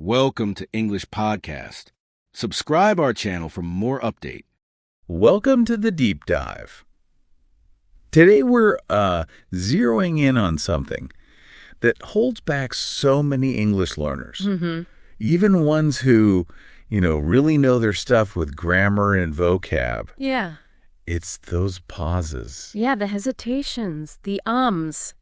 Welcome to English Podcast. Subscribe our channel for more update. Welcome to the deep dive. Today we're zeroing in on something that holds back so many English learners. Even ones who, really know their stuff with grammar and vocab. Yeah. It's those pauses. Yeah, the hesitations, the ums.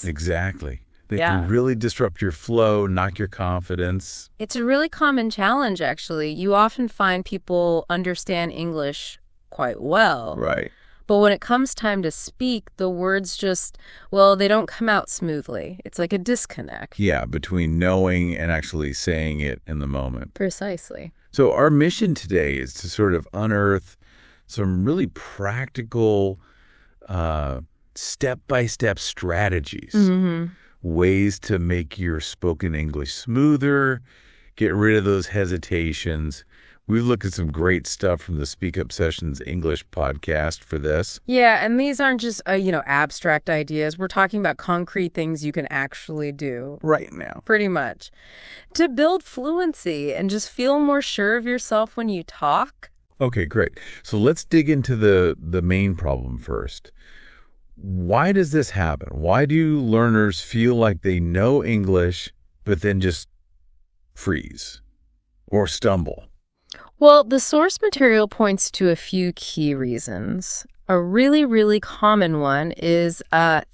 Exactly. They Yeah. can really disrupt your flow, knock your confidence. It's a really common challenge, actually. You often find people understand English quite well. Right. But when it comes time to speak, the words they don't come out smoothly. It's like a disconnect. Yeah, between knowing and actually saying it in the moment. Precisely. So our mission today is to sort of unearth some really practical step-by-step strategies, ways to make your spoken English smoother, get rid of those hesitations. We've looked at some great stuff from the SpeakUp Sessions English podcast for this. Yeah, and these aren't just, abstract ideas. We're talking about concrete things you can actually do. Right now. Pretty much. To build fluency and just feel more sure of yourself when you talk. Okay, great. So let's dig into the main problem first. Why does this happen? Why do learners feel like they know English, but then just freeze or stumble? Well, the source material points to a few key reasons. A really, really common one is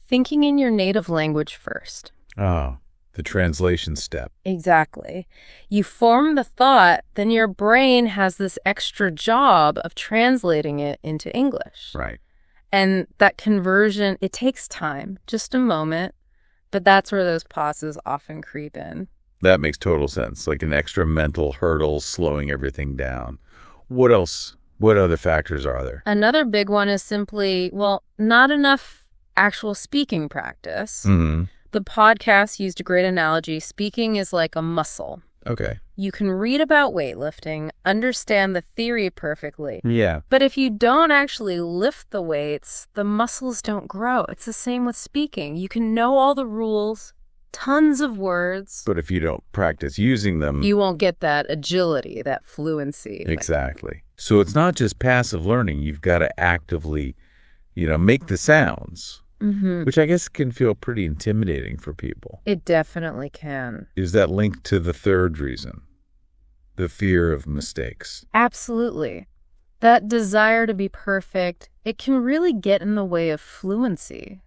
thinking in your native language first. Oh, the translation step. Exactly. You form the thought, then your brain has this extra job of translating it into English. Right. And that conversion, it takes time, just a moment, but that's where those pauses often creep in. That makes total sense. Like an extra mental hurdle slowing everything down. What else? What other factors are there? Another big one is simply, not enough actual speaking practice. The podcast used a great analogy. Speaking is like a muscle. Okay. You can read about weightlifting, understand the theory perfectly. Yeah. But if you don't actually lift the weights, the muscles don't grow. It's the same with speaking. You can know all the rules, tons of words. But if you don't practice using them, you won't get that agility, that fluency. Exactly. So it's not just passive learning. You've got to actively, make the sounds, which I guess can feel pretty intimidating for people. It definitely can. Is that linked to the third reason? The fear of mistakes. Absolutely. That desire to be perfect, it can really get in the way of fluency.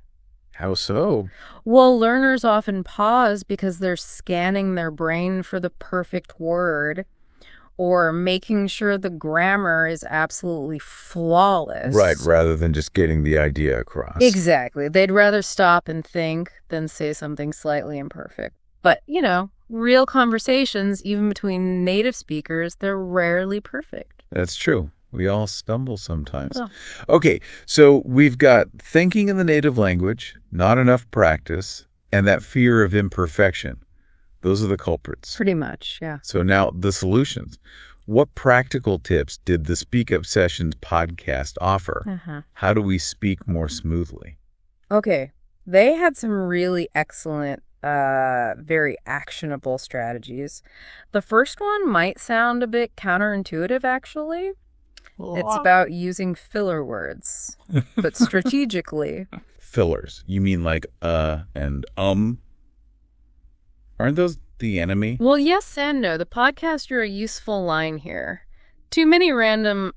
How so? Well, learners often pause because they're scanning their brain for the perfect word or making sure the grammar is absolutely flawless. Right, rather than just getting the idea across. Exactly. They'd rather stop and think than say something slightly imperfect. But, real conversations, even between native speakers, they're rarely perfect. That's true. We all stumble sometimes. Oh. Okay, so we've got thinking in the native language, not enough practice, and that fear of imperfection. Those are the culprits. Pretty much, yeah. So now the solutions. What practical tips did the SpeakUp Sessions podcast offer? How do we speak more smoothly? Okay, they had some really excellent, very actionable strategies. The first one might sound a bit counterintuitive, actually. It's about using filler words, but strategically. Fillers. You mean like and Aren't those the enemy? Well, yes and no. The podcast, you're a useful line here. Too many random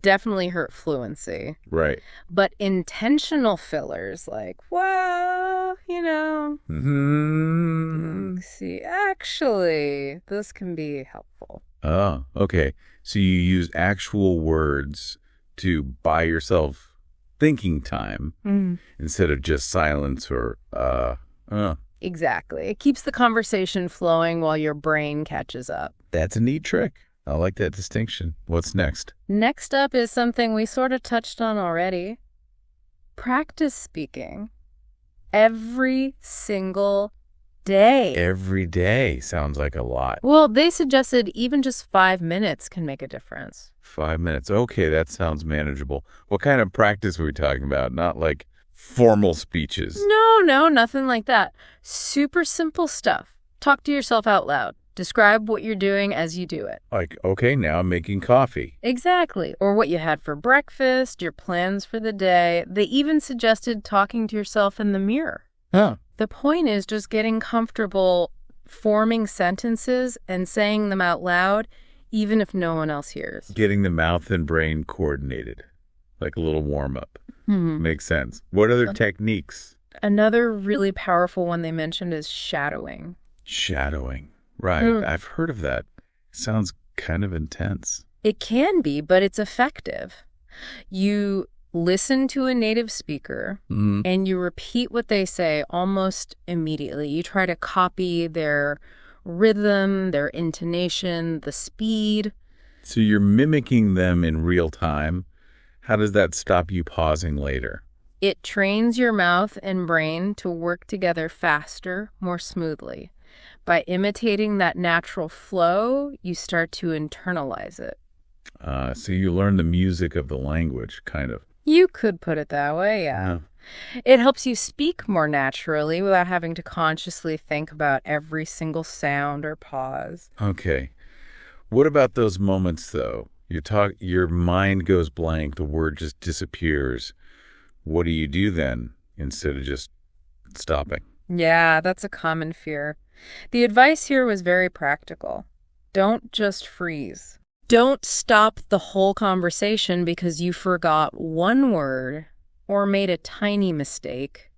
definitely hurt fluency. Right. But intentional fillers like, see, actually, this can be helpful. Oh, okay. So you use actual words to buy yourself thinking time instead of just silence or Exactly. It keeps the conversation flowing while your brain catches up. That's a neat trick. I like that distinction. What's next? Next up is something we sort of touched on already. Practice speaking. Every single day. Every day sounds like a lot. Well, they suggested even just 5 minutes can make a difference. 5 minutes. Okay, that sounds manageable. What kind of practice are we talking about? Not like formal speeches. No, nothing like that. Super simple stuff. Talk to yourself out loud. Describe what you're doing as you do it. Like, okay, now I'm making coffee. Exactly. Or what you had for breakfast, your plans for the day. They even suggested talking to yourself in the mirror. Huh. The point is just getting comfortable forming sentences and saying them out loud, even if no one else hears. Getting the mouth and brain coordinated, like a little warm-up. Makes sense. What other techniques? Another really powerful one they mentioned is shadowing. Shadowing. Right. I've heard of that. Sounds kind of intense. It can be, but it's effective. You listen to a native speaker and you repeat what they say almost immediately. You try to copy their rhythm, their intonation, the speed. So you're mimicking them in real time. How does that stop you pausing later? It trains your mouth and brain to work together faster, more smoothly. By imitating that natural flow, you start to internalize it. So you learn the music of the language, kind of. You could put it that way, yeah. It helps you speak more naturally without having to consciously think about every single sound or pause. Okay. What about those moments, though? Your mind goes blank, the word just disappears. What do you do then instead of just stopping? Yeah, that's a common fear. The advice here was very practical. Don't just freeze. Don't stop the whole conversation because you forgot one word or made a tiny mistake.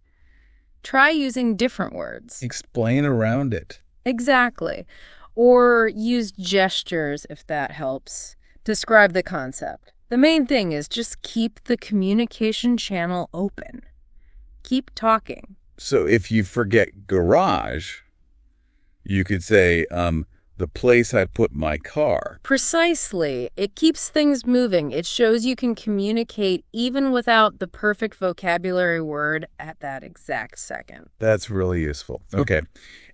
Try using different words. Explain around it. Exactly. Or use gestures if that helps. Describe the concept. The main thing is just keep the communication channel open. Keep talking. So if you forget garage, you could say, the place I put my car. Precisely. It keeps things moving. It shows you can communicate even without the perfect vocabulary word at that exact second. That's really useful. Okay.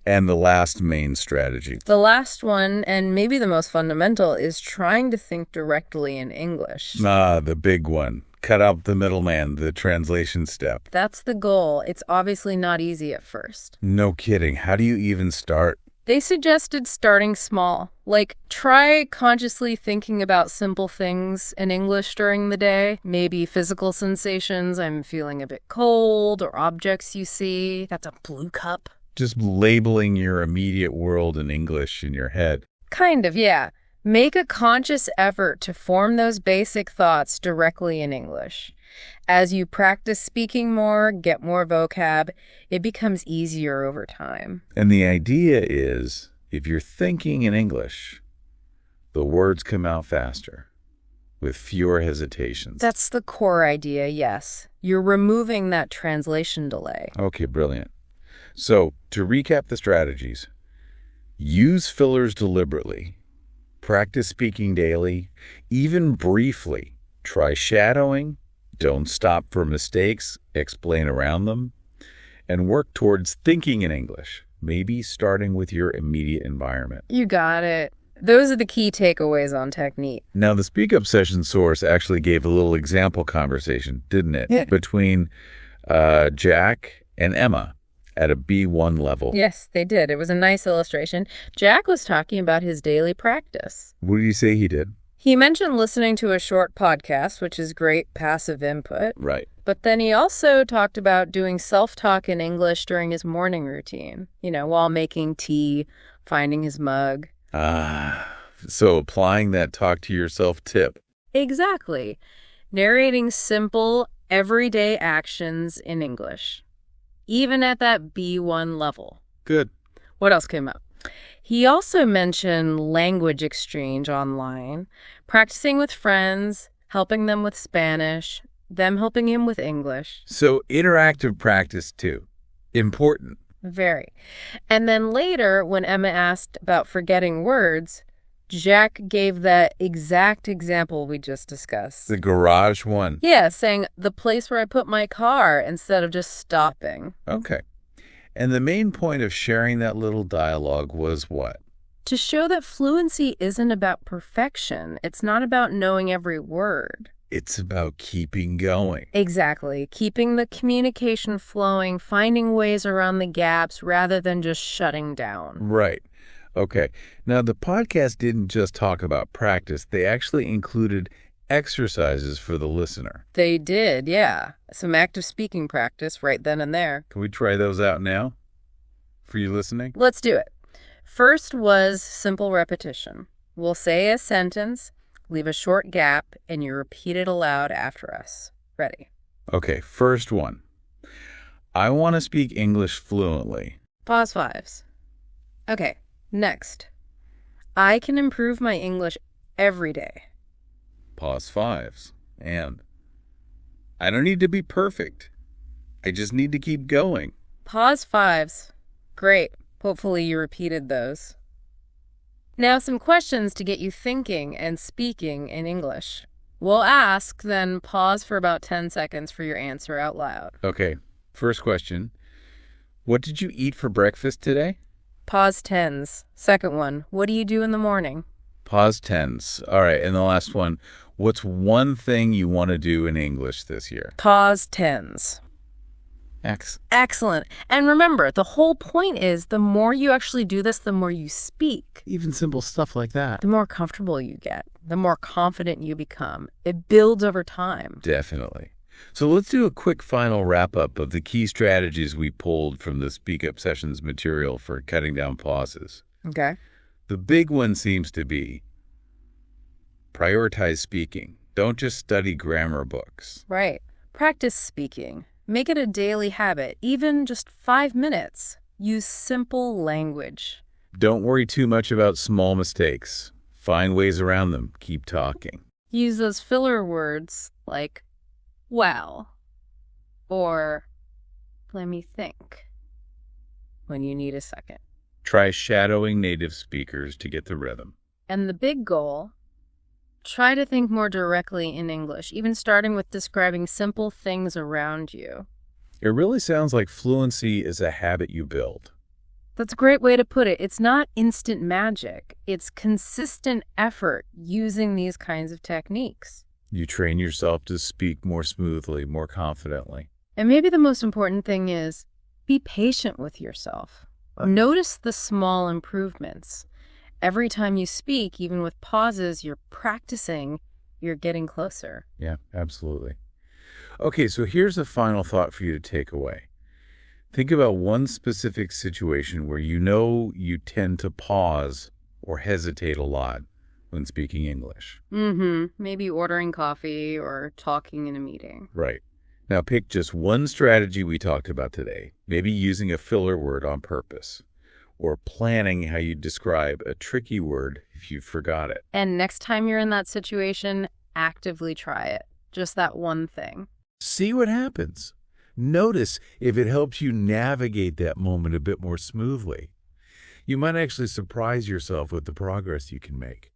And the last main strategy. The last one, and maybe the most fundamental, is trying to think directly in English. The big one. Cut out the middleman, the translation step. That's the goal. It's obviously not easy at first. No kidding. How do you even start? They suggested starting small, like try consciously thinking about simple things in English during the day, maybe physical sensations, I'm feeling a bit cold, or objects you see, that's a blue cup. Just labeling your immediate world in English in your head. Kind of, yeah. Make a conscious effort to form those basic thoughts directly in English. As you practice speaking more, get more vocab, it becomes easier over time. And the idea is, if you're thinking in English, the words come out faster, with fewer hesitations. That's the core idea, yes. You're removing that translation delay. Okay, brilliant. So, to recap the strategies, use fillers deliberately, practice speaking daily, even briefly, try shadowing, don't stop for mistakes, explain around them, and work towards thinking in English, maybe starting with your immediate environment. You got it. Those are the key takeaways on technique. Now, the SpeakUp session source actually gave a little example conversation, didn't it? Yeah. Between Jack and Emma at a B1 level. Yes, they did. It was a nice illustration. Jack was talking about his daily practice. What did you say he did? He mentioned listening to a short podcast, which is great passive input. Right. But then he also talked about doing self-talk in English during his morning routine, while making tea, finding his mug. So applying that talk to yourself tip. Exactly. Narrating simple, everyday actions in English, even at that B1 level. Good. What else came up? He also mentioned language exchange online, practicing with friends, helping them with Spanish, them helping him with English. So interactive practice too. Important. Very. And then later, when Emma asked about forgetting words, Jack gave that exact example we just discussed. The garage one. Yeah, saying the place where I put my car instead of just stopping. Okay. And the main point of sharing that little dialogue was what? To show that fluency isn't about perfection. It's not about knowing every word. It's about keeping going. Exactly. Keeping the communication flowing, finding ways around the gaps rather than just shutting down. Right. Okay. Now, the podcast didn't just talk about practice. They actually included exercises for the listener. They did, yeah. Some active speaking practice right then and there. Can we try those out now for you listening? Let's do it. First was simple repetition. We'll say a sentence, leave a short gap, and you repeat it aloud after us. Ready? Okay, first one. I want to speak English fluently. Pause fives. Okay, next. I can improve my English every day. Pause fives. And I don't need to be perfect. I just need to keep going. Pause fives. Great. Hopefully you repeated those. Now some questions to get you thinking and speaking in English. We'll ask, then pause for about 10 seconds for your answer out loud. Okay, first question. What did you eat for breakfast today? Pause tens. Second one, what do you do in the morning? Pause tens. All right, and the last one. What's one thing you want to do in English this year? Pause tens. Excellent. And remember, the whole point is the more you actually do this, the more you speak. Even simple stuff like that. The more comfortable you get, the more confident you become. It builds over time. Definitely. So let's do a quick final wrap-up of the key strategies we pulled from the SpeakUp Sessions material for cutting down pauses. Okay. The big one seems to be prioritize speaking. Don't just study grammar books. Right. Practice speaking. Make it a daily habit, even just 5 minutes. Use simple language. Don't worry too much about small mistakes. Find ways around them. Keep talking. Use those filler words like, well, or let me think, when you need a second. Try shadowing native speakers to get the rhythm. And the big goal, try to think more directly in English, even starting with describing simple things around you. It really sounds like fluency is a habit you build. That's a great way to put it. It's not instant magic. It's consistent effort using these kinds of techniques. You train yourself to speak more smoothly, more confidently. And maybe the most important thing is be patient with yourself. Notice the small improvements. Every time you speak, even with pauses, you're practicing, you're getting closer. Yeah, absolutely. Okay, so here's a final thought for you to take away. Think about one specific situation where you know you tend to pause or hesitate a lot when speaking English. Maybe ordering coffee or talking in a meeting. Right. Now pick just one strategy we talked about today, maybe using a filler word on purpose, or planning how you describe a tricky word if you forgot it. And next time you're in that situation, actively try it. Just that one thing. See what happens. Notice if it helps you navigate that moment a bit more smoothly. You might actually surprise yourself with the progress you can make.